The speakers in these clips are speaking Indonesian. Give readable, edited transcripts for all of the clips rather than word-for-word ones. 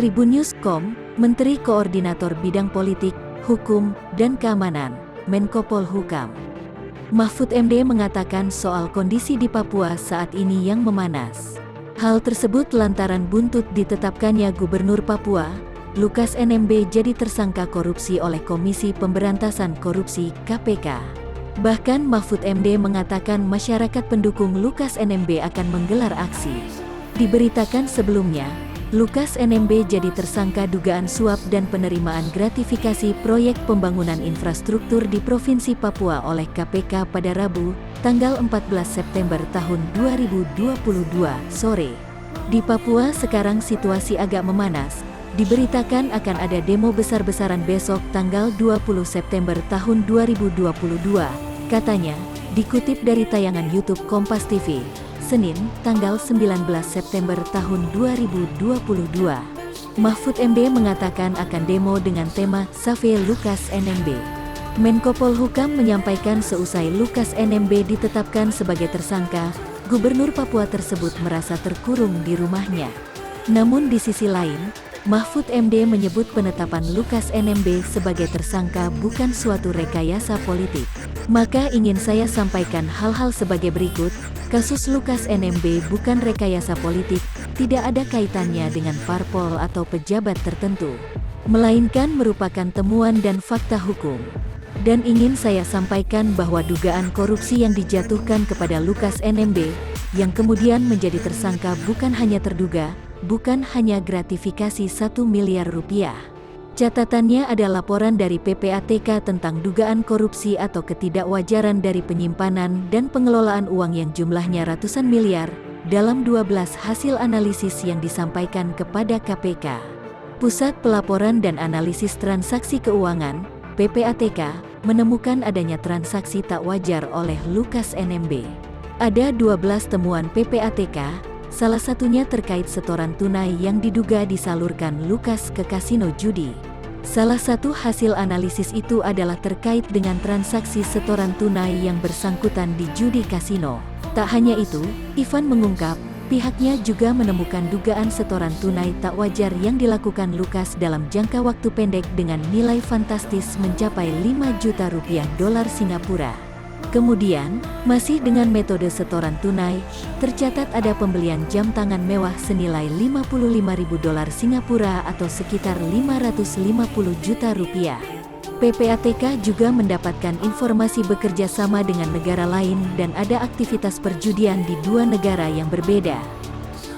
Tribunnews.com, Menteri Koordinator Bidang Politik, Hukum, dan Keamanan, Menko Polhukam Mahfud MD mengatakan soal kondisi di Papua saat ini yang memanas. Hal tersebut lantaran buntut ditetapkannya Gubernur Papua, Lukas NMB jadi tersangka korupsi oleh Komisi Pemberantasan Korupsi, KPK. Bahkan Mahfud MD mengatakan masyarakat pendukung Lukas NMB akan menggelar aksi. Diberitakan sebelumnya, Lukas NMB jadi tersangka dugaan suap dan penerimaan gratifikasi proyek pembangunan infrastruktur di Provinsi Papua oleh KPK pada Rabu, tanggal 14 September tahun 2022 sore. Di Papua sekarang situasi agak memanas. Diberitakan akan ada demo besar-besaran besok tanggal 20 September tahun 2022, katanya, dikutip dari tayangan YouTube Kompas TV. Senin, tanggal 19 September tahun 2022. Mahfud MD mengatakan akan demo dengan tema Save Lukas NMB. Menko Polhukam menyampaikan seusai Lukas NMB ditetapkan sebagai tersangka, Gubernur Papua tersebut merasa terkurung di rumahnya. Namun di sisi lain, Mahfud MD menyebut penetapan Lukas NMB sebagai tersangka bukan suatu rekayasa politik. Maka ingin saya sampaikan hal-hal sebagai berikut. Kasus Lukas NMB bukan rekayasa politik, tidak ada kaitannya dengan parpol atau pejabat tertentu, melainkan merupakan temuan dan fakta hukum. Dan ingin saya sampaikan bahwa dugaan korupsi yang dijatuhkan kepada Lukas NMB, yang kemudian menjadi tersangka bukan hanya terduga, bukan hanya gratifikasi 1 miliar rupiah. Catatannya ada laporan dari PPATK tentang dugaan korupsi atau ketidakwajaran dari penyimpanan dan pengelolaan uang yang jumlahnya ratusan miliar, dalam 12 hasil analisis yang disampaikan kepada KPK. Pusat Pelaporan dan Analisis Transaksi Keuangan, PPATK, menemukan adanya transaksi tak wajar oleh Lukas NMB. Ada 12 temuan PPATK, salah satunya terkait setoran tunai yang diduga disalurkan Lukas ke kasino judi. Salah satu hasil analisis itu adalah terkait dengan transaksi setoran tunai yang bersangkutan di judi kasino. Tak hanya itu, Ivan mengungkap, pihaknya juga menemukan dugaan setoran tunai tak wajar yang dilakukan Lukas dalam jangka waktu pendek dengan nilai fantastis mencapai 5 juta rupiah dolar Singapura. Kemudian, masih dengan metode setoran tunai, tercatat ada pembelian jam tangan mewah senilai 55.000 dolar Singapura atau sekitar 550 juta rupiah. PPATK juga mendapatkan informasi bekerja sama dengan negara lain dan ada aktivitas perjudian di dua negara yang berbeda.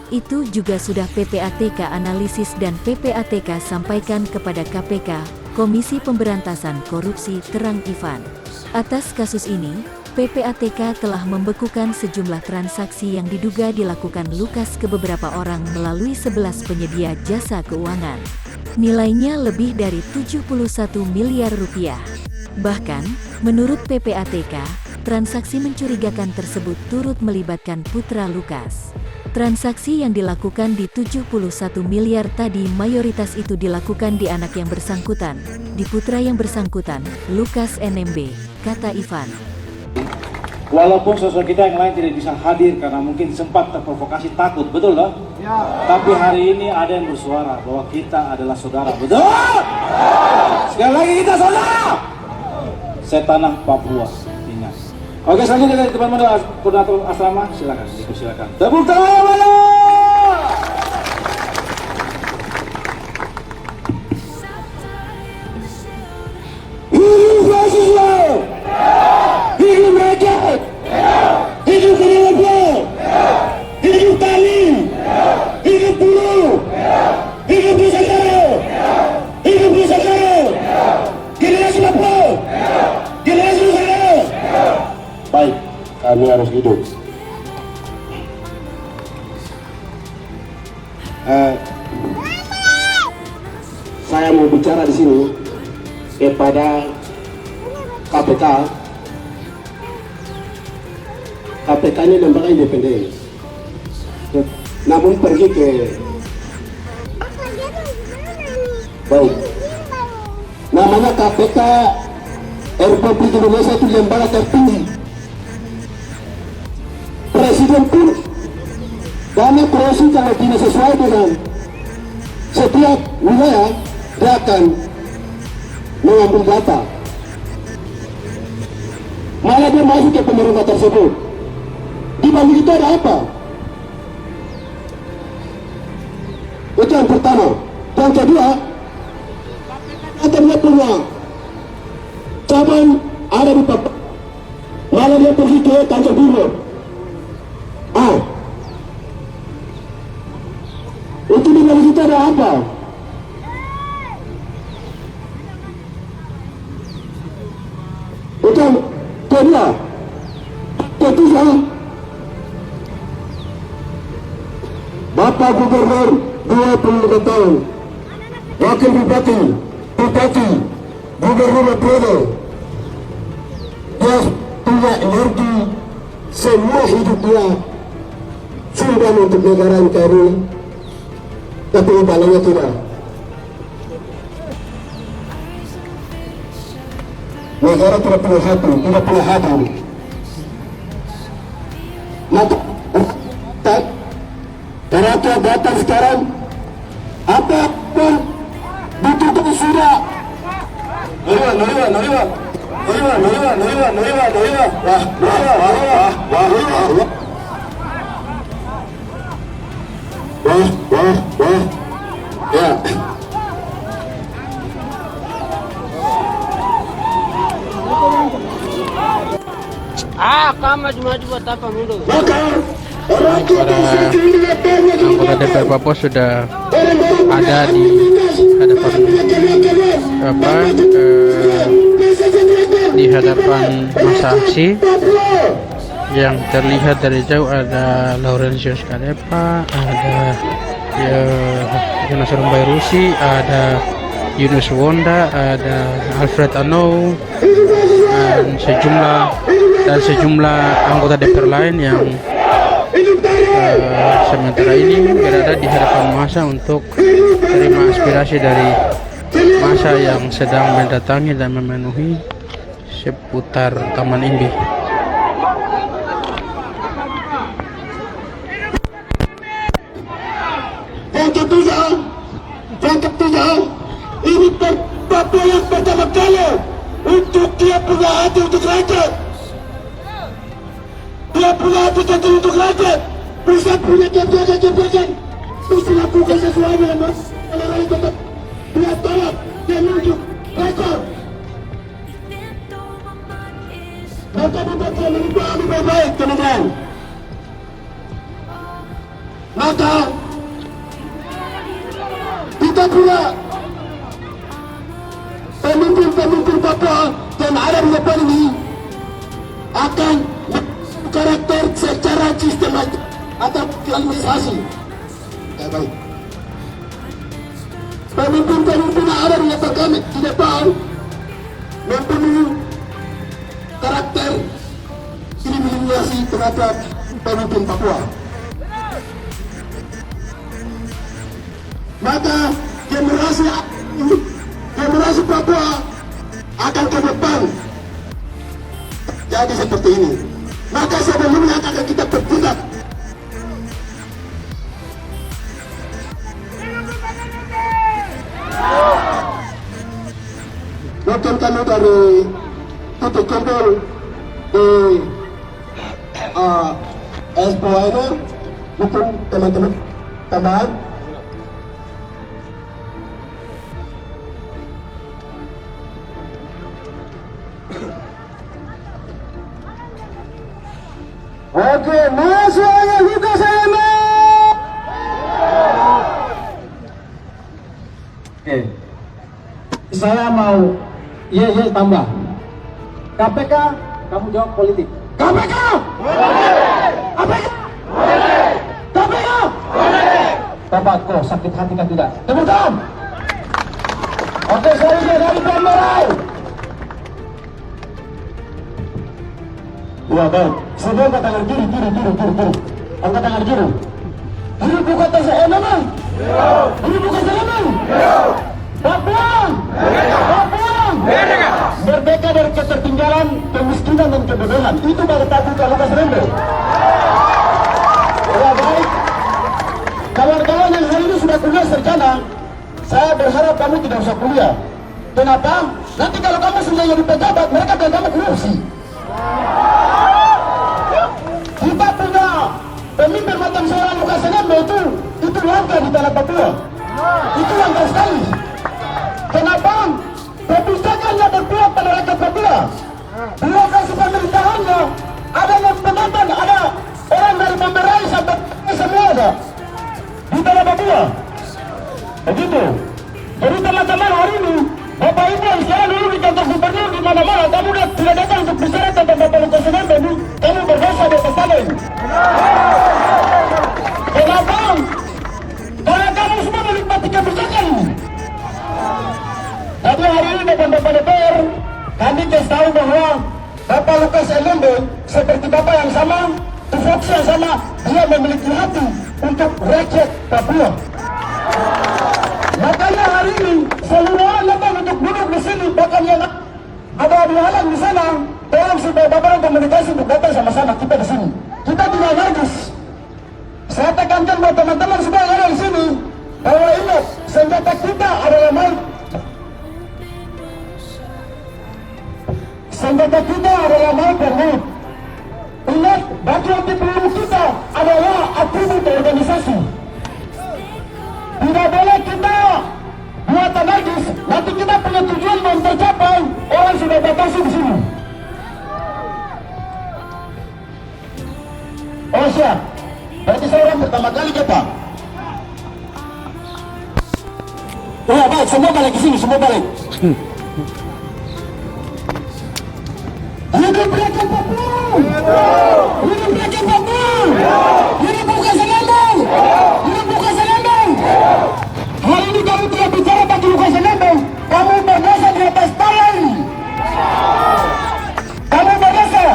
Itu juga sudah PPATK analisis dan PPATK sampaikan kepada KPK, Komisi Pemberantasan Korupsi, terang Ivan. Atas kasus ini, PPATK telah membekukan sejumlah transaksi yang diduga dilakukan Lukas ke beberapa orang melalui 11 penyedia jasa keuangan. Nilainya lebih dari 71 miliar rupiah. Bahkan, menurut PPATK, transaksi mencurigakan tersebut turut melibatkan putra Lukas. Transaksi yang dilakukan di 71 miliar tadi mayoritas itu dilakukan di anak yang bersangkutan, di putra yang bersangkutan, Lukas NMB, kata Ivan. Walaupun sosok kita yang lain tidak bisa hadir karena mungkin sempat terprovokasi takut, betul loh? Ya. Tapi hari ini ada yang bersuara bahwa kita adalah saudara, betul? Sekali lagi kita saudara! Setanah Papua, ingat. Oke, selanjutnya dari teman-teman koordinator asrama, silakan, silakan. Tepuk tangan mana? Hidup mahasiswa! Hidup rakyat! Hidup kedaulatan! Hidup tani! Hidup buruh! Hidup Nusantara! Hidup Nusantara! Generasi Papua! Generasi Nusantara! hidup. Saya mau bicara di sini kepada KPK. KPK ini lembaga independen. Namun pergi ke baik. Namanya KPK Republik Indonesia itu lembaga tertinggi. Presiden pun dana korupsi kalau tidak sesuai dengan setiap wilayah, dia akan mengambil data. Malah dia masuk ke pemerintah tersebut. Di balik itu ada apa? Itu yang pertama. Yang kedua, dia punya cabang ada di Papua. Malah dia pergi ke Tanjung Timur. Itu di balik itu ada apa? Itu yang kedua. Ketiga, Bapak Gubernur 25 tahun, Wakil Bupati, Gubernur Prodo, dia punya energi semua hidup dia sudah untuk negara NKRI, tapi imbalannya tidak. Negara tidak punya hati. Maka rakyat datang sekarang, apa pun ditutup sudah. Noriwa. Wah. Ya. Maju buat apa mundur? Maka Para anggota DPR Papua sudah ada di hadapan di hadapan masa aksi. Yang terlihat dari jauh ada Laurensius Kalepa, ada Jonas Rumbairusi, ada Yunus Wonda, ada Alfred Anou, dan sejumlah anggota DPR lain yang sementara ini berada di hadapan massa untuk terima aspirasi dari massa yang sedang mendatangi dan memenuhi seputar Taman Imbi. Yang ketiga, ini Papua yang pertama kali untuk dia punya hati untuk rakyat. Dia punya hati untuk rakyat. Bisa punya kebijakan, bisa lakukan sesuai dengan masalah lain tetap dia tolak, dia nunjuk rekor. Maka dibaca lebih baik, teman-teman. Maka kita punya pemimpin Papua yang ada di depan ini akan karakter secara sistematik atau administrasi. Ya, baik. Pemimpin yang ada di depan mempunyai karakter kriminalisasi terhadap pemimpin Papua. Maka generasi Papua akan ke depan jadi seperti ini. Maka sebelumnya akan kita bertindak. Mungkin kami dari titik kumpul di Expo ini, mungkin teman-teman tambahan. Oke, masuk aja buka saya mau. Oke, saya mau tambah. KPK, kamu jawab politik. KPK? KPK? KPK? Bapak kok sakit hati kan tidak? Tepuk tangan. Oke, selanjutnya dari Pemberai. Ya baik, semua angkat tangan kiri. Angkat tangan kiri. Ini bukan tes elemen. Ini bukan elemen. Papua. Merdeka dari ketertinggalan, kemiskinan dan kebodohan. Itu baru Pak Lukas NMB. Ya baik. Kawan-kawan yang hari ini sudah kuliah sarjana, saya berharap kamu tidak usah kuliah. Kenapa? Nanti kalau kamu sudah jadi pejabat, mereka bilang kamu korupsi. Kita punya pemimpin macam seorang Lukas NMB itu langka di tanah Papua. Itu langka sekali. Kenapa? Kebijakannya berpihak pada rakyat Papua. Birokrasi pemerintahannya ada yang penonton, ada orang dari Pemberai sampai semua ada di tanah Papua. Begitu. Jadi teman-teman hari ini, Bapak Ibu yang sekarang dulu di kantor gubernur di mana-mana, kamu tidak datang untuk bicara tentang Bapak Lukas NMB, kamu berdosa di atas tanah ini. Kenapa? Karena kamu semua menikmati kebijakan ini. Tapi hari ini Bapak DPR, kami kasih tahu bahwa Bapak Lukas NMB seperti Bapak yang sama, tupoksi yang sama, dia memiliki hati untuk rakyat Papua. Makanya hari ini seluruh orang datang untuk duduk di sini, bahkan yang ada halang di sana, tolong supaya Bapak yang komunikasi untuk datang sama-sama kita di sini. Kita tidak narkis. Saya tekankan buat teman-teman semua yang ada di sini bahwa ingat senjata kita adalah mic. Senjata kita adalah mic dan mic. Ingat, baju anti peluru kita adalah atribut organisasi. Tidak boleh kita buat anarkis, nanti kita punya tujuan belum tercapai, orang sudah batasi di sini. Oh siap, berarti saya orang pertama kali kita. Ya baik, semua balik ke sini, semua balik. Hidup rakyat Papua! Hidup rakyat Papua! Hidup Lukas NMB! Hidup Lukas NMB! Hari ini kamu tidak bicara bagi Lukas NMB, kamu berdosa di atas tanah ini. Kamu berdosa.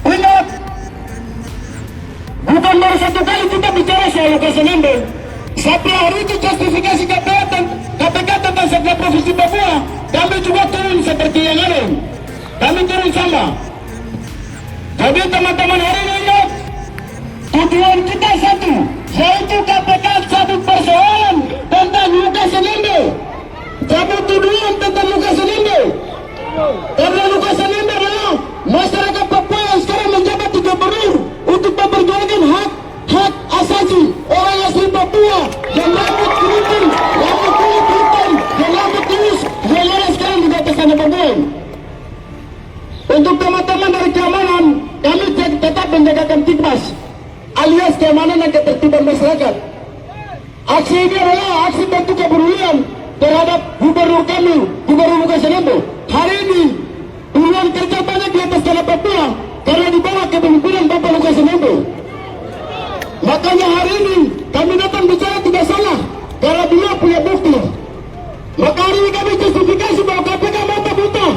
Ingat, bukan baru satu kali kita bicara soal Lukas NMB. Sampai hari itu justifikasi KPK tentang Sekda Provinsi Papua, kami juga turun seperti yang lain. Kami turun sama. Jadi teman-teman hari ini ingat, tujuan kita satu, yaitu KPK satu persoalan tentang Lukas NMB. Satu tuduhan tentang Lukas NMB. Karena Lukas NMB adalah masyarakat Papua yang sekarang menjabat di gubernur untuk memperjuangkan hak asasi orang asli Papua yang rambut keriting, rambut kulit hitam, yang rambut lurus, yang ada sekarang di atas tanah Papua. Untuk teman-teman dari keamanan, kami tetap menjagakan Tikmas alias keamanan dan ketertiban masyarakat. Aksi ini adalah aksi bentuk kepedulian terhadap gubernur kami, Gubernur Lukas NMB. Hari ini puluhan kerja banyak di atas tanah Papua karena di bawah kepemimpinan Bapak Lukas NMB. Makanya hari ini kami datang bicara tidak salah karena beliau punya bukti. Maka hari ini kami justifikasi bahwa KPK mata buta.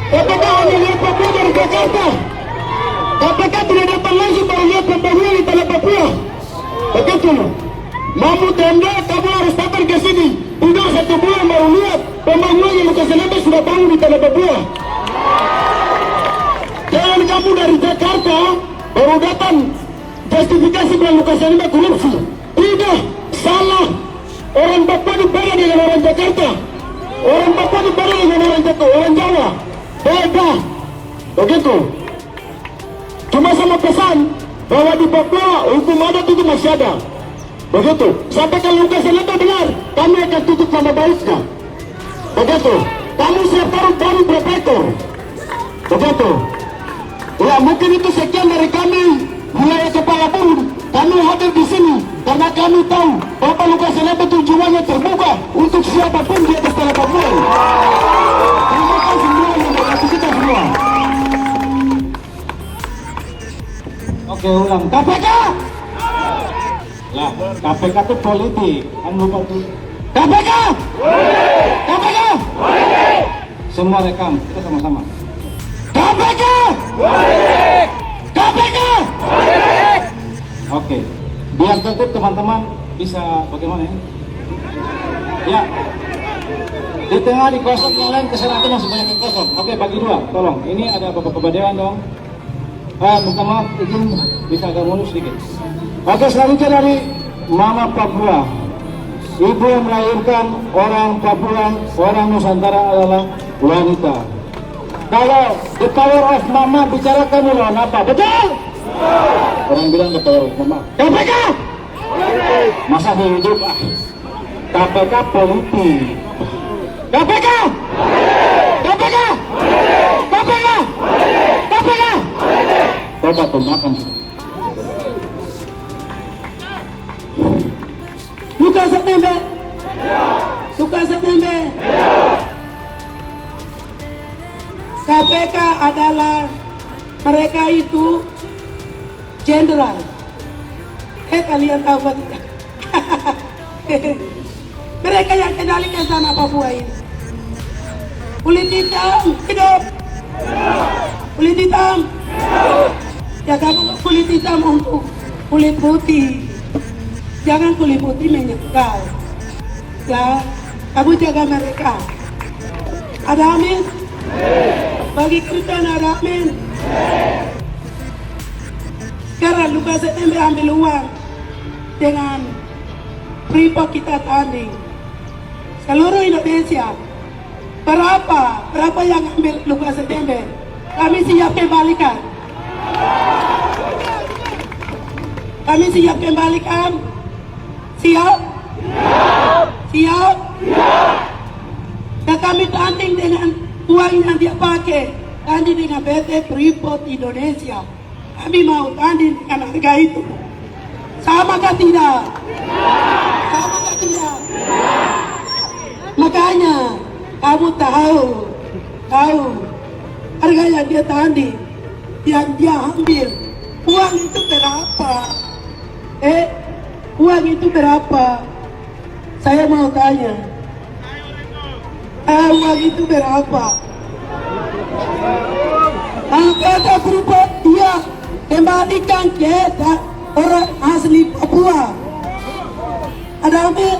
KPK hanya lihat Papua dari Jakarta. KPK tidak datang langsung baru lihat pembangunan di tanah Papua. Begitu. Mahmud MD, kamu harus datang ke sini. Tinggal 1 bulan baru lihat pembangunan yang Lukas NMB sudah bangun di tanah Papua. Jangan kamu dari Jakarta baru datang justifikasi bahwa Lukas NMB korupsi. Tidak, salah. Orang Papua dibeda dengan orang Jakarta. Orang Papua dibeda dengan orang Jawa. Beda. Begitu. Cuma sama pesan bahwa di Papua hukum adat itu masih ada. Begitu. Sampai kalau Lukas NMB benar, kami akan tutup nama baiknya. Begitu. Kamu siap taruh baru berapa ekor. Begitu. Ya mungkin itu sekian dari kami. Wilayah Kepala Burung. Kami hadir di sini karena kami tahu Bapak Lukas NMB tujuannya terbuka untuk siapapun di atas tanah Papua. Terima kasih semua yang membantu kita semua. Oke, ulang. KPK! Lah, KPK itu politik. Kan lupa tuh. KPK! KPK! Semua rekam, kita sama-sama. KPK! KPK! Oke, biar tertib teman-teman bisa bagaimana ya? Ya, di tengah dikosong yang lain kesana itu masih banyak yang kosong. Oke, bagi dua, tolong. Ini ada Bapak Dewan dong. Minta maaf, izin bisa agak mulus sedikit. Oke, selanjutnya dari Mama Papua. Ibu yang melahirkan orang Papua, orang Nusantara adalah wanita. Kalau the power of Mama bicarakan melawan apa? Betul? Orang bilang the power of Mama. KPK! Masa hidup KPK politik. KPK! KPK! KPK! KPK! Coba tuh makan. Lukas Nmb. Lukas Nmb. KPK adalah mereka itu jenderal. Kalian tahu apa tidak? Mereka yang kendalikan tanah Papua ini. Kulit hitam, hidup. Kulit hitam. Ya kamu kulit hitam untuk kulit putih. Jangan kulit putih menyegal. Ya, kamu jaga mereka. Ada amin? Bagi Kristen ada amin? Sekarang Lukas Nmb ambil uang dengan Freeport kita tanding. Seluruh Indonesia. Berapa yang ambil Lukas Nmb? Kami siap kembalikan. Kami siap kembalikan. Siap? Siap? Dan kami tanding dengan uang yang dia pakai. Tanding dengan PT Freeport Indonesia. Kami mau tanding dengan harga itu. Sama kah tidak? Sama kah tidak? Makanya kamu tahu harga yang dia tanding, yang dia ambil, uang itu berapa? Uang itu berapa? Saya mau tanya. Uang itu berapa? Kata Freeport dia kembalikan ke orang asli Papua. Ada amin?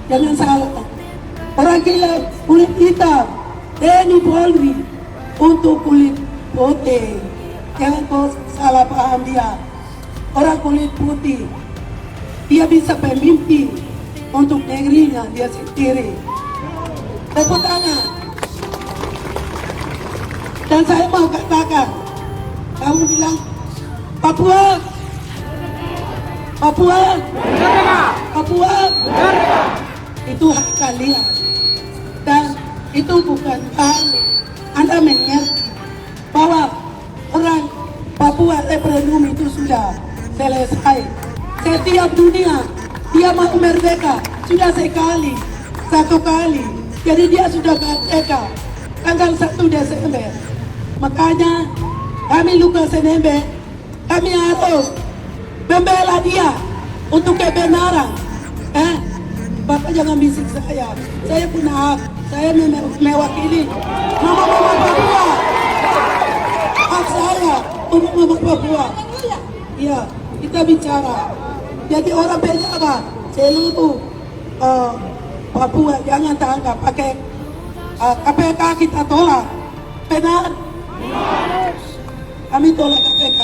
Jangan salah. Orang gila kulit hitam, TNI Polri untuk kulit putih. Jangan kau salah paham dia. Orang kulit putih, dia bisa pemimpin untuk negerinya dia sendiri. Tepuk tangan. Dan saya mau katakan, kamu bilang Papua, Papua, Papua, itu hak kalian. Dan itu bukan hal Anda mengerti bahwa orang Papua referendum itu sudah selesai. Setiap dunia dia mau merdeka sudah sekali, satu kali. Jadi dia sudah merdeka tanggal 1 Desember. Makanya kami Lukas Nmb, kami harus membela dia untuk kebenaran. Bapak jangan bisik saya punya hak, saya mewakili mama-mama Papua. Hak saya untuk mama Papua. Iya, kita bicara. Jadi orang pejabat seluruh Papua jangan tangkap pakai KPK, kita tolak. Benar? Kami tolak KPK.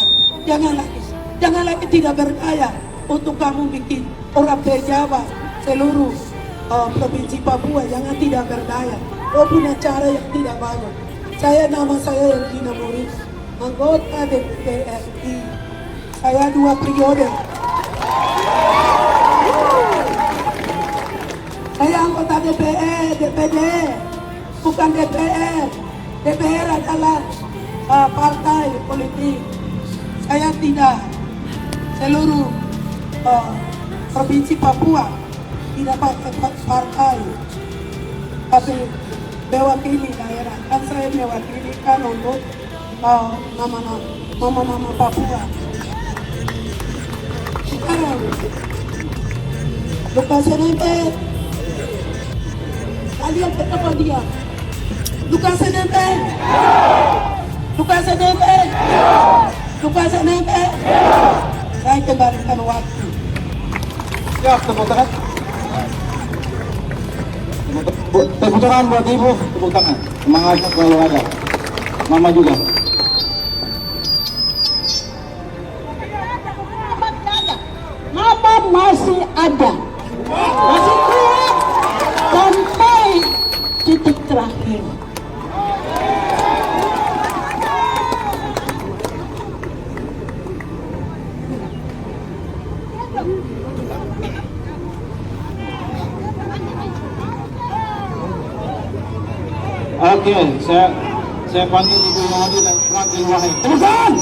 Jangan lagi tidak berdaya untuk kamu bikin orang pejabat seluruh provinsi Papua jangan tidak berdaya. Kau punya cara yang tidak bagus. Nama saya Regina Moris, anggota DPR RI. Saya 2 periode. Saya anggota DPR, DPD, bukan DPR. DPR adalah partai politik. Saya tidak. Seluruh provinsi Papua tidak pakai partai. Tapi mewakili daerah, kan saya mewakili kan untuk nama-nama Papua. Sekarang Lukas NMB, kalian ketemu dia. Lukas NMB, Lukas NMB, Lukas NMB. Saya kembalikan waktu. Siap, tepuk tangan. Tepuk tangan buat ibu, tepuk tangan. Semangatnya selalu ada. Mama juga. Mama masih ada, masih kuat sampai titik terakhir. Oke, saya panggil Ibu Madi dan Franklin Wahid. Temukan!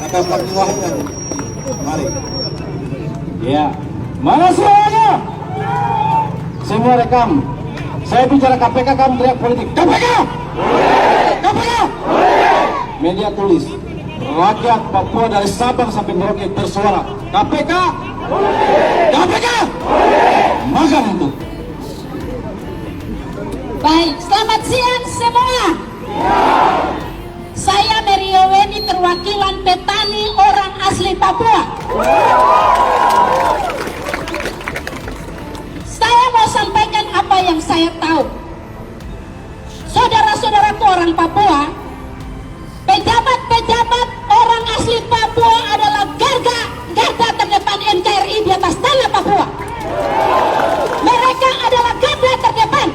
Kakak Franklin Wahid lagi. Mari. Ya, mana suaranya? Semua rekam. Saya bicara KPK, kamu teriak politik. KPK! KPK! Media tulis. Rakyat Papua dari Sabang sampai Merauke bersuara. KPK! KPK! Makan itu. Baik, selamat siang semua. Saya Mario Weni, perwakilan petani orang asli Papua. Saya mau sampaikan apa yang saya tahu. Saudara-saudaraku orang Papua, pejabat-pejabat orang asli Papua adalah garda terdepan NKRI di atas tanah Papua. Mereka adalah garda terdepan.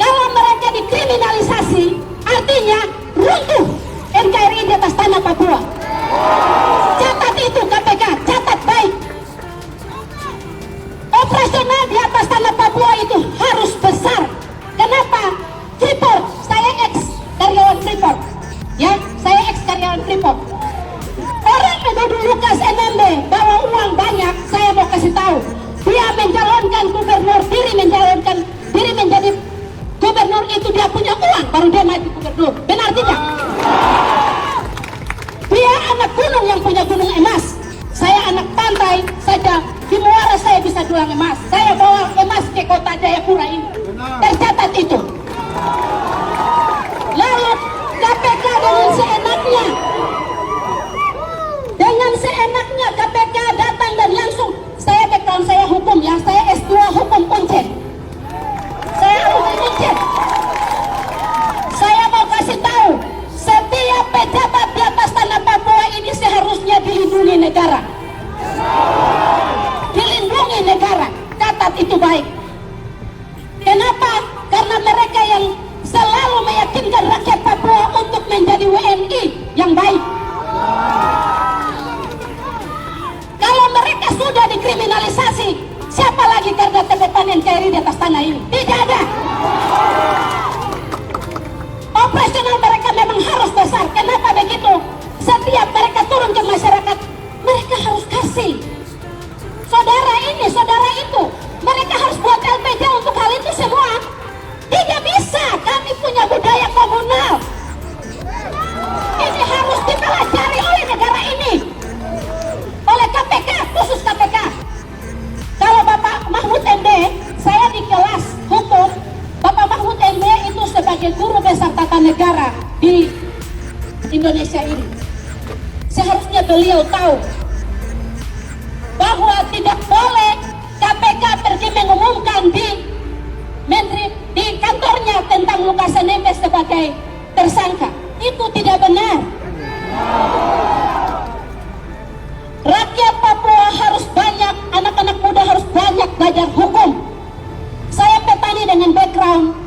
Kalau mereka dikriminalisasi, artinya runtuh NKRI di atas tanah Papua. Catat itu KPK, catat baik. Operasional di atas tanah Papua itu harus besar. Kenapa? Freeport, saya ex karyawan Freeport. Ya, saya ex karyawan Freeport. Orang menuduh Lukas NMB bawa uang banyak, saya mau kasih tahu. Dia mencalonkan gubernur, diri menjadi gubernur itu dia punya uang, baru dia maju gubernur. Benar tidak? Dia anak gunung yang punya gunung emas. Saya anak pantai saja, di Muara saya bisa dulang emas. Saya bawa emas ke kota Jayapura ini. Tercatat itu. Lalu KPK dengan seenaknya KPK datang dan langsung, saya background saya hukum ya, saya S2 hukum Uncen. Saya alumni Uncen. Saya mau kasih tahu, setiap pejabat di atas tanah Papua ini seharusnya dilindungi negara. Dilindungi negara, catat itu baik. Kenapa? Karena mereka yang selalu meyakinkan rakyat Papua untuk menjadi WNI yang baik. Kalau mereka sudah dikriminalisasi, siapa lagi garda terdepan NKRI di atas tanah ini? Tidak ada. Operasional mereka memang harus besar. Kenapa begitu? Setiap mereka turun ke masyarakat, mereka harus kasih. Saudara ini, saudara itu. Mereka harus buat LPG untuk hal itu semua. Tidak bisa, kami punya budaya komunal. Ini harus dipelajari oleh negara ini. Oleh KPK, khusus KPK. Kalau Bapak Mahfud MD, saya di kelas hukum, Bapak Mahfud MD itu sebagai guru besar tata negara di Indonesia ini. Seharusnya beliau tahu bahwa tidak boleh KPK pergi mengumumkan di kantornya tentang Lukas NMB sebagai tersangka. Itu tidak benar. Rakyat Papua harus banyak, anak-anak muda harus banyak belajar hukum. Saya petani dengan background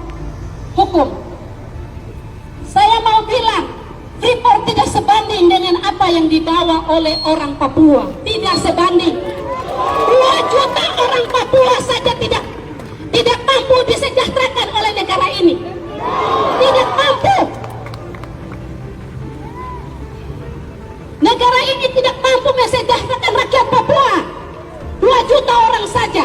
hukum. Saya mau bilang, Freeport tidak sebanding dengan apa yang dibawa oleh orang Papua. Tidak sebanding. 2 juta orang Papua saja tidak mampu disejahterakan oleh negara ini. Tidak mampu. Negara ini tidak mampu mesejahterakan rakyat Papua. 2 juta orang saja.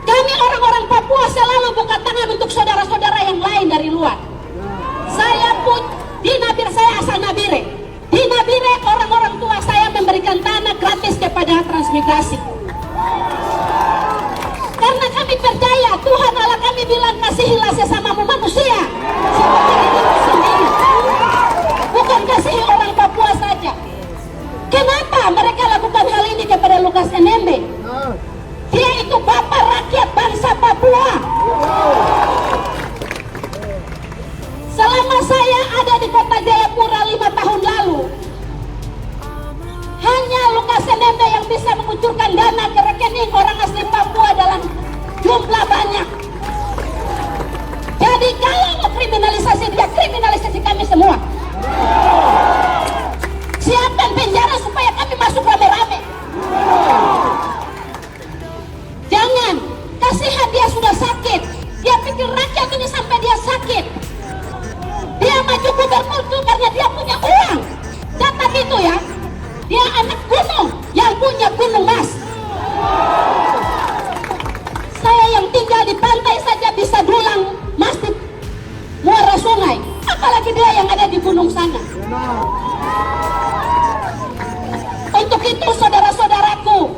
Kami orang-orang Papua Papua selalu buka tangan untuk saudara-saudara yang lain dari luar. Saya pun di Nabire, saya asal Nabire. Di Nabire orang-orang tua saya memberikan tanah gratis kepada transmigrasi. Karena kami percaya Tuhan Allah kami bilang kasihilah sesamamu manusia seperti dirimu sendiri. Bukan kasihi orang Papua saja. Kenapa mereka lakukan hal ini kepada Lukas NMB? Dia itu bapak rakyat bangsa Papua. Selama saya ada di kota Jayapura 5 tahun lalu, hanya Lukas NMB yang bisa mengucurkan dana ke rekening orang asli Papua dalam jumlah banyak. Jadi kalau mau kriminalisasi dia, kriminalisasi kami semua. Siapkan penjara supaya kami masuk rame-rame. Jangan, kasihan dia sudah sakit. Dia pikir rakyat ini sampai dia sakit. Dia maju gubernur itu karena dia punya uang. Catat itu ya. Dia anak gunung yang punya gunung mas. Saya yang tinggal di pantai saja bisa dulang mas di muara sungai. Apalagi dia yang ada di gunung sana. Untuk itu saudara-saudaraku,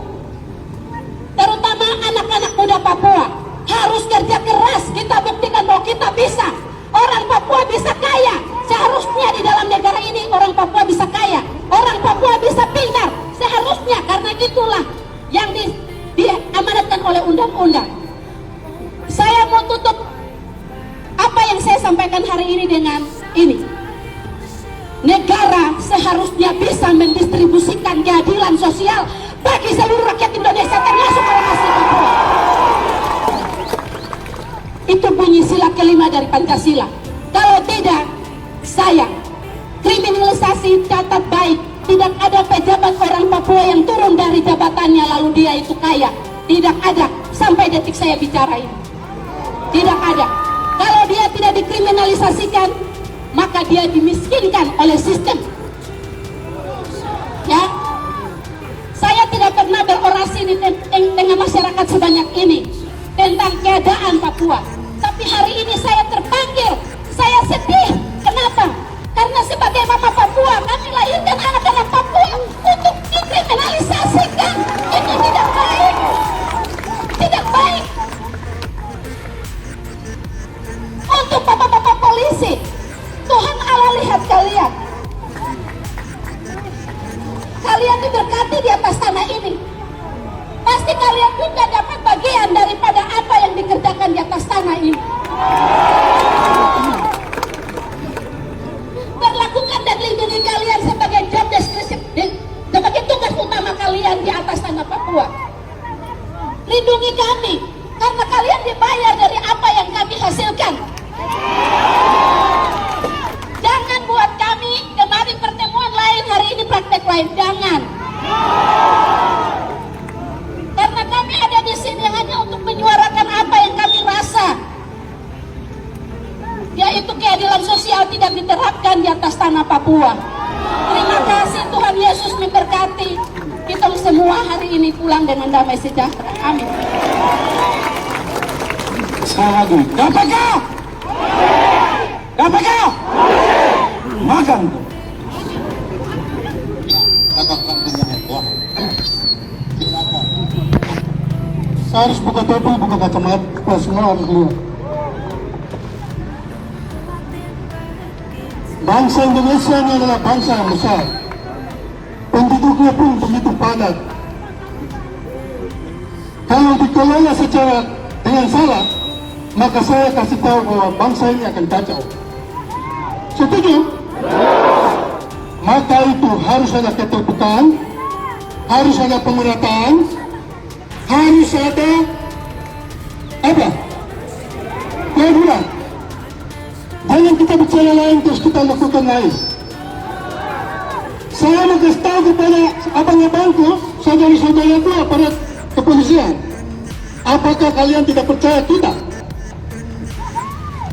terutama anak-anak muda Papua, harus kerja keras. Kita buktikan bahwa kita bisa. Orang Papua bisa kaya. Seharusnya di dalam negara ini orang Papua bisa kaya. Orang Papua bisa pintar. Seharusnya, karena itulah yang diamanatkan oleh undang-undang. Saya mau tutup apa yang saya sampaikan hari ini dengan ini. Negara seharusnya bisa mendistribusikan keadilan sosial bagi seluruh rakyat Indonesia termasuk orang asli Papua. Itu bunyi sila kelima dari Pancasila. Kalau tidak, saya kriminalisasi, catat baik. Tidak ada pejabat orang Papua yang turun dari jabatannya lalu dia itu kaya. Tidak ada sampai detik saya bicara ini. Tidak ada. Kalau dia tidak dikriminalisasikan, maka dia dimiskinkan oleh sistem. Ya, saya tidak pernah berorasi di tengah masyarakat sebanyak ini tentang keadaan Papua. Tapi hari ini saya terpanggil, saya sedih. Kenapa? Karena sebagai mama Papua, kami lahirkan anak-anak Papua untuk dikriminalisasikan. Itu tidak baik. Tidak baik. Untuk bapak-bapak polisi, Tuhan Allah lihat kalian. Kalian diberkati di atas tanah ini. Pasti kalian juga dapat bagian daripada apa yang dikerjakan di atas tanah ini. Berlakukan dan lindungi kalian sebagai job description, sebagai tugas utama kalian di atas tanah Papua. Lindungi kami, karena kalian dibayar dari apa yang kami hasilkan. Jangan buat kami kemarin pertemuan lain, hari ini praktek lain. Jangan. Karena kami ada di sini hanya untuk menyuarakan apa yang kami rasa, yaitu keadilan sosial tidak diterapkan di atas tanah Papua. Terima kasih, Tuhan Yesus memberkati kita semua hari ini pulang dengan damai sejahtera. Amin. Sekali lagi, KPK! KPK! Makan tuh. Saya harus buka topi, buka kacamata, semua harus lihat. Bangsa Indonesia ini adalah bangsa yang besar. Penduduknya pun begitu padat. Kalau dikelola secara dengan salah, maka saya kasih tahu bahwa bangsa ini akan kacau. Setuju? Maka itu harus ada keterbukaan, harus ada pemerataan, harus ada apa? Keadilan. Jangan kita bicara lain terus kita lakukan lain. Saya mau kasih tahu kepada abang-abangku, saudara-saudaraku aparat kepolisian. Apakah kalian tidak percaya kita?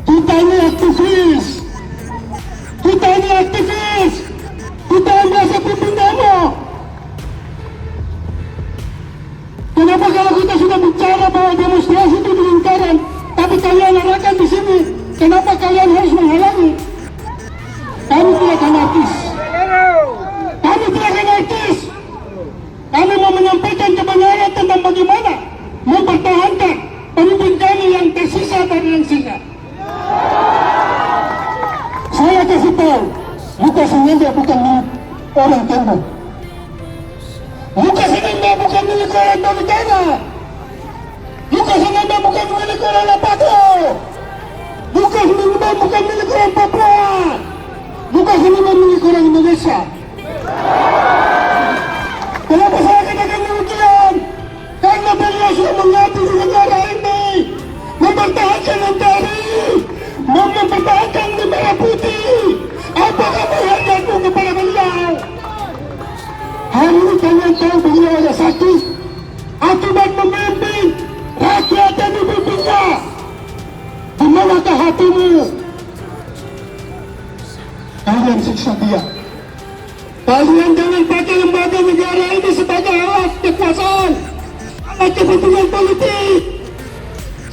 Kita ini aktivis. Kita ini aktivis. Kita merasa pimpin demo. Kenapa kalau kita sudah bicara bahwa demonstrasi itu di lingkaran di sini, kenapa kalian harus menghalangi? Kami tidak anarkis. Kami tidak anarkis. Kami mau menyampaikan kebenaran tentang bagaimana mempertahankan pemimpin kami yang tersisa dari yang sisa. Saya kasih tahu, Lukas NMB bukan milik orang Tembok. Lukas NMB bukan milik orang Tolikara. Lukas NMB bukan milik orang Lapato. Lukas NMB bukan milik orang Papua. Lukas NMB milik orang Indonesia. Kenapa saya katakan demikian? Karena beliau sudah mengabdi di negara ini, mempertahankan NKRI, mempertahankan di merah putih. Apakah berhargaku kepada beliau? Hari ini kalian tahu beliau ada sakit akibat memimpin rakyat yang dipimpinnya. Di manakah hatimu? Kalian siksa dia. Kalian jangan pakai lembaga negara ini sebagai alat kekuasaan, alat kepentingan politik.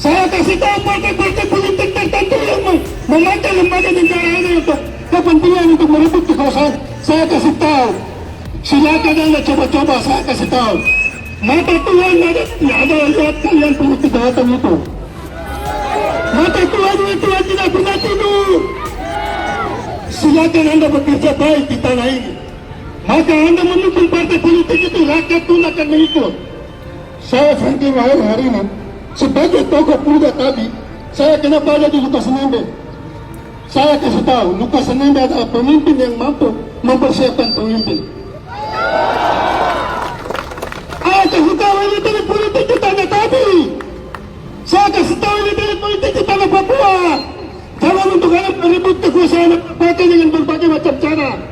Saya kasih tahu partai-partai politik tertentu yang memakai lembaga negara ini untuk kepentingan untuk merebut kekuasaan. Saya kasih tahu, silakan anda coba-coba. Saya kasih tahu, mata Tuhan ada lihat kalian punya kejahatan itu. Mata Tuhan itu tidak pernah tidur. Silakan anda bekerja baik di tanah ini. Maka anda mendukung partai politik itu, rakyat pun akan mengikut. Saya Franky Mahir hari ini sebagai tokoh muda tadi, saya kenapa ada di Lukas NMB? Saya kasih tahu, Lukas NMB adalah pemimpin yang mampu mempersiapkan pemimpin. Saya kasih tahu ini dari politik di tanah kami. Saya kasih tahu ini dari politik di tanah Papua. Jangan untuk anak merebut kekuasaan pakai dengan berbagai macam cara.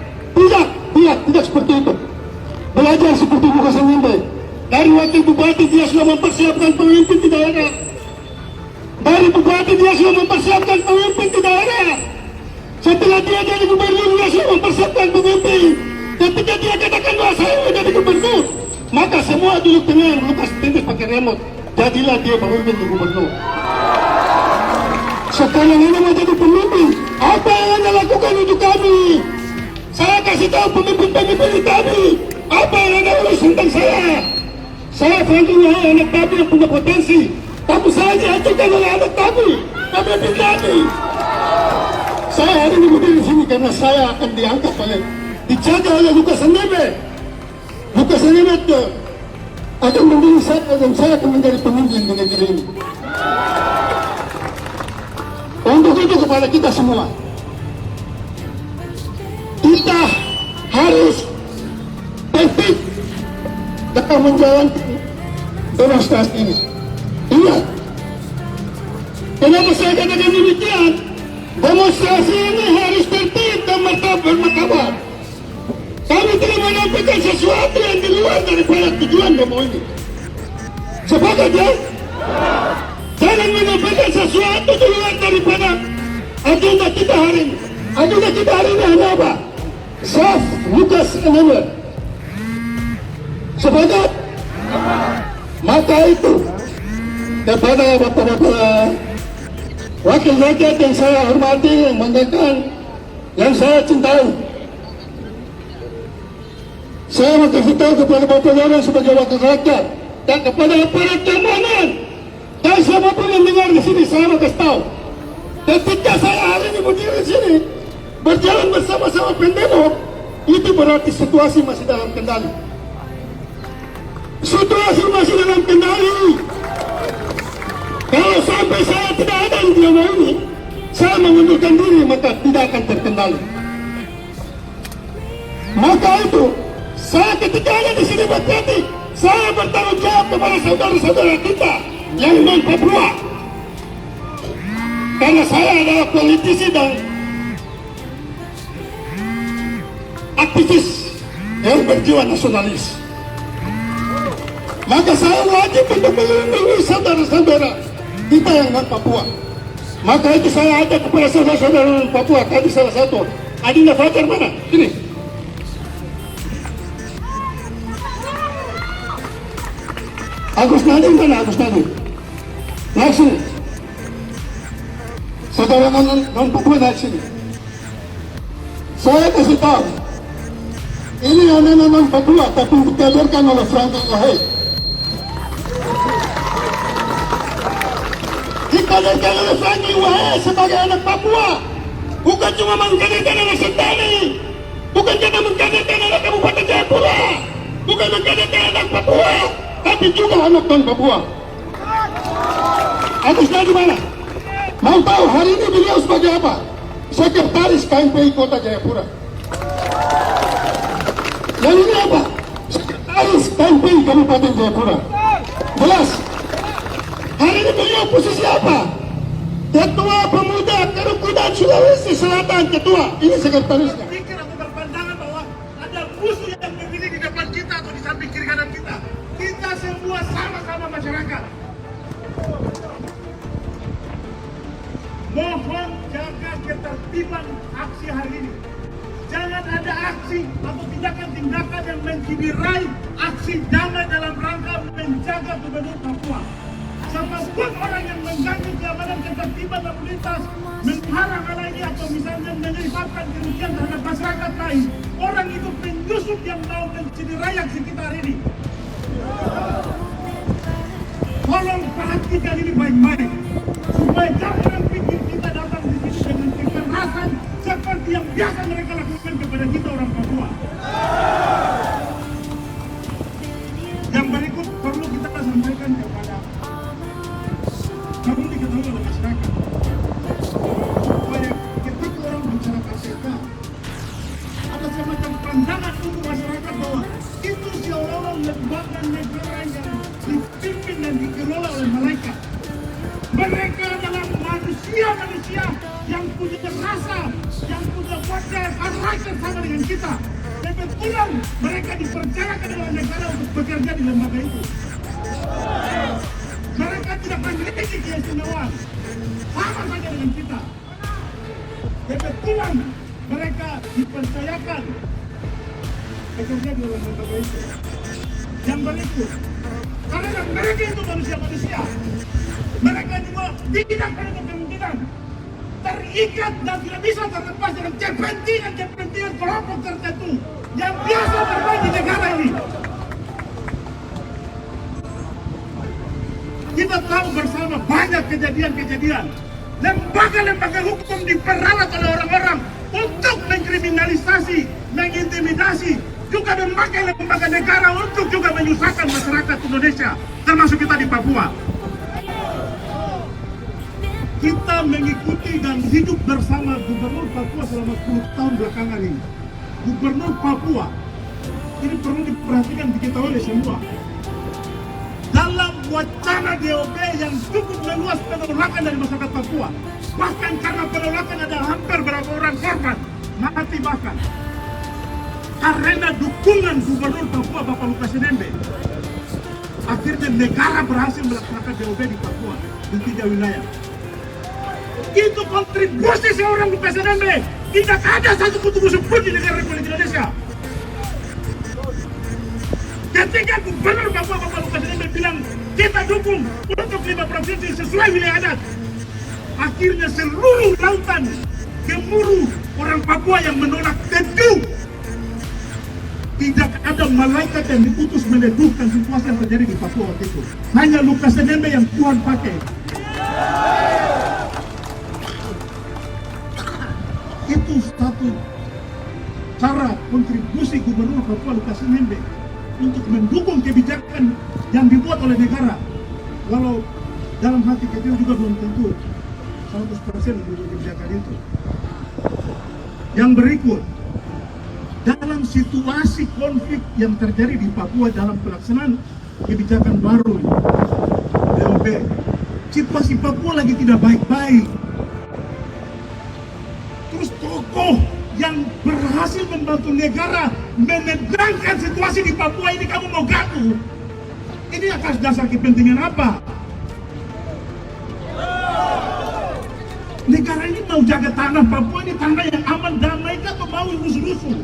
Tidak seperti itu. Belajar seperti Lukas NMB. Dari wakil bupati dia sudah mempersiapkan pemimpin di daerah. Dari bupati dia sudah mempersiapkan pemimpin di daerah. Setelah dia jadi gubernur dia sudah mempersiapkan pemimpin. Ketika dia katakan bahwa saya mau jadi gubernur, maka semua duduk tenang, Lukas NMB pakai remote. Jadilah dia pemimpin di gubernur. Sekarang ini mau jadi pemimpin. Apa yang anda lakukan untuk kami? Saya kasih tahu pemimpin-pemimpin kami. Apa yang anda urus tentang saya? Saya Franky Mahir, anak kami yang punya potensi. Tapi saya dihancurkan oleh anak kami, pemimpin kami. Saya hari ini berdiri di sini karena saya akan diangkat dijaga oleh Lukas NMB. Lukas NMB akan memilih saya dan saya akan menjadi pemimpin di negeri ini. Untuk itu kepada kita semua, kita harus tertib dalam menjalankan demonstrasi ini. Ingat, kenapa saya katakan demikian? Demonstrasi ini harus tertib dan bermartabat. Kami tidak menyampaikan sesuatu yang di luar daripada tujuan demo ini. Sepakat ya? Jangan menyampaikan sesuatu di luar daripada agenda kita hari ini. Agenda kita hari ini hanya apa? Saf Lukas NMB. Sepakat? Maka itu kepada bapak-bapak wakil rakyat yang saya hormati, yang banggakan, yang saya cintai, saya mau kasih tahu kepada bapak-bapak sebagai wakil rakyat dan kepada aparat keamanan dan siapapun yang dengar di sini, saya mau kasih tahu, ketika saya hari ini berdiri di sini berjalan bersama-sama pendemo, itu berarti situasi masih dalam kendali. Situasi masih dalam kendali. Kalau sampai saya tidak ada di demo ini, saya mengundurkan diri, maka tidak akan terkendali. Maka itu, saya ketika ada di sini berarti saya bertanggung jawab kepada saudara-saudara kita yang non Papua. Karena saya adalah politisi dan aktivis yang berjiwa nasionalis. Maka saya wajib untuk melindungi saudara-saudara kita yang non Papua. Maka itu saya ajak kepada saudara-saudara non Papua. Tadi salah satu, Adinda Fajar mana? Ini. Agus Nadim mana? Agus Nadim. Langsung. saudara non Papua dari sini. Saya kasih tahu, ini anak non Papua tapi dikabarkan oleh Franklin Lahey. Dikabarkan oleh Franklin Lahey sebagai anak Papua, bukan cuma mengkabarkan anak Sentani, bukan cuma mengkabarkan anak Kabupaten Jayapura, bukan mengkabarkan anak Papua, tapi juga anak non Papua. Atasnya di mana? Mau tahu hari ini beliau sebagai apa? Sekretaris KMPI Kota Jayapura. Yang ini apa? Sekretaris KMPI Kabupaten Jayapura. Jelas. Hari ini beliau posisi apa? Ketua Pemuda Kerukudan Sulawesi Selatan, ketua. Ini sekretarisnya. Pikir atau berpandangan bahwa ada musuh yang berdiri di depan kita atau di samping kiri kanan kita. Kita semua sama-sama masyarakat. Mohon jaga ketertiban aksi hari ini. Jangan ada aksi atau tindakan-tindakan yang menciderai aksi damai dalam rangka menjaga gubernur Papua. Siapapun orang yang mengganggu keamanan ketertiban lalu lintas, menghalang-halangi atau misalnya menyebabkan kerugian terhadap masyarakat lain, orang itu penyusup yang mau menciderai aksi kita hari ini. Tolong perhatikan ini baik-baik, supaya jangan pikir kita datang di sini dengan kekerasan seperti yang biasa mereka lakukan kepada kita orang Papua. Yang berikut perlu kita sampaikan kepada kamu diketahui oleh masyarakat, supaya ketika orang bicara KPK ada semacam pandangan untuk masyarakat bahwa itu seolah-olah lembaga negara yang dipimpin dan dikelola oleh malaikat. Mereka adalah manusia-manusia yang punya rasa, yang punya wadah karakter sama dengan kita. Kebetulan mereka dipercayakan oleh negara untuk bekerja di lembaga itu. Mereka tidak memiliki keistimewaan, sama saja dengan kita. Kebetulan mereka dipercayakan bekerja di dalam lembaga itu. Yang berikut, karena mereka itu manusia-manusia, mereka juga tidak menutup kemungkinan terikat dan tidak bisa terlepas dengan kepentingan kelompok tertentu yang biasa bermain di negara ini. Kita tahu bersama banyak kejadian-kejadian lembaga-lembaga hukum diperalat oleh orang-orang untuk mengkriminalisasi, mengintimidasi, juga memakai lembaga negara untuk juga menyusahkan masyarakat Indonesia, termasuk kita di Papua. Kita mengikuti dan hidup bersama Gubernur Papua selama 10 tahun belakangan ini. Gubernur Papua, ini perlu diperhatikan, diketahui oleh semua. Dalam wacana DOB yang cukup meluas penolakan dari masyarakat Papua, bahkan karena penolakan ada hampir berapa orang korban mati bahkan karena dukungan Gubernur Papua Bapak Lukas NMB. Akhirnya negara berhasil melaksanakan DOB di Papua di 3 wilayah. Itu kontribusi seorang Lukas NMB. Tidak ada satu kutu pun di negara Republik Indonesia. Ketika Gubernur Papua Bapak Lukas NMB bilang kita dukung untuk 5 provinsi sesuai wilayah adat, akhirnya seluruh lautan gemuruh orang Papua yang menolak. Tentu tidak ada malaikat yang diutus meneduhkan situasi yang terjadi di Papua waktu itu. Hanya Lukas NMB yang Tuhan pakai. Itu satu cara kontribusi Gubernur Papua Lukas NMB untuk mendukung kebijakan yang dibuat oleh negara. Walau dalam hati kecil juga belum tentu 100% mendukung kebijakan itu. Yang berikut, dalam situasi konflik yang terjadi di Papua dalam pelaksanaan kebijakan baru DOB, situasi Papua lagi tidak baik-baik. Terus tokoh yang berhasil membantu negara menenangkan situasi di Papua ini kamu mau ganggu? Ini atas dasar kepentingan apa? Negara ini mau jaga tanah Papua ini tanah yang aman, damai, atau mau rusuh-rusuh?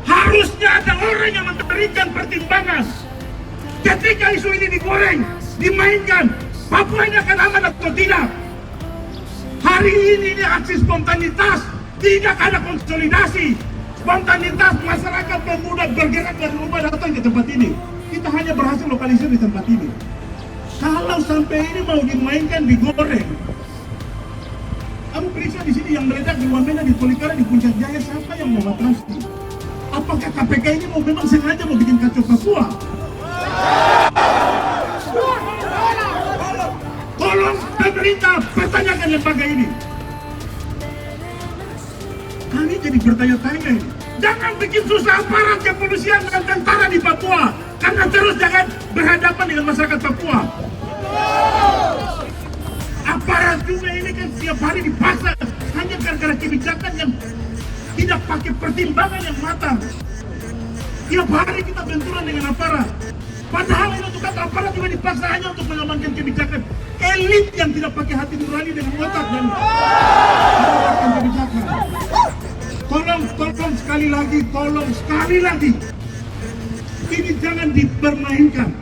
Harusnya ada orang yang memberikan pertimbangan. Ketika isu ini digoreng, dimainkan, Papua ini akan aman atau tidak? Hari ini aksi spontanitas, tidak ada konsolidasi. Spontanitas masyarakat pemuda bergerak dari rumah datang ke tempat ini. Kita hanya berhasil lokalisir di tempat ini. Kalau sampai ini mau dimainkan, digoreng. Kamu periksa di sini yang meledak di Wamena, di Tolikara, di Puncak Jaya, siapa yang mau operasi? Apakah KPK ini memang sengaja mau bikin kacau Papua? Tolong pemerintah pertanyakan lembaga ini. Kami jadi bertanya-tanya ini. Jangan bikin susah aparat kepolisian dan tentara di Papua, karena terus jangan berhadapan dengan masyarakat Papua. Aparat juga ini kan setiap hari dipaksa hanya gara-gara kebijakan yang tidak pakai pertimbangan yang matang. Tiap hari kita benturan dengan aparat. Padahal ini untuk kata aparat juga dipaksa hanya untuk mengamankan kebijakan elit yang tidak pakai hati nurani dengan otak dan mengeluarkan kebijakan. Tolong sekali lagi, ini jangan dipermainkan.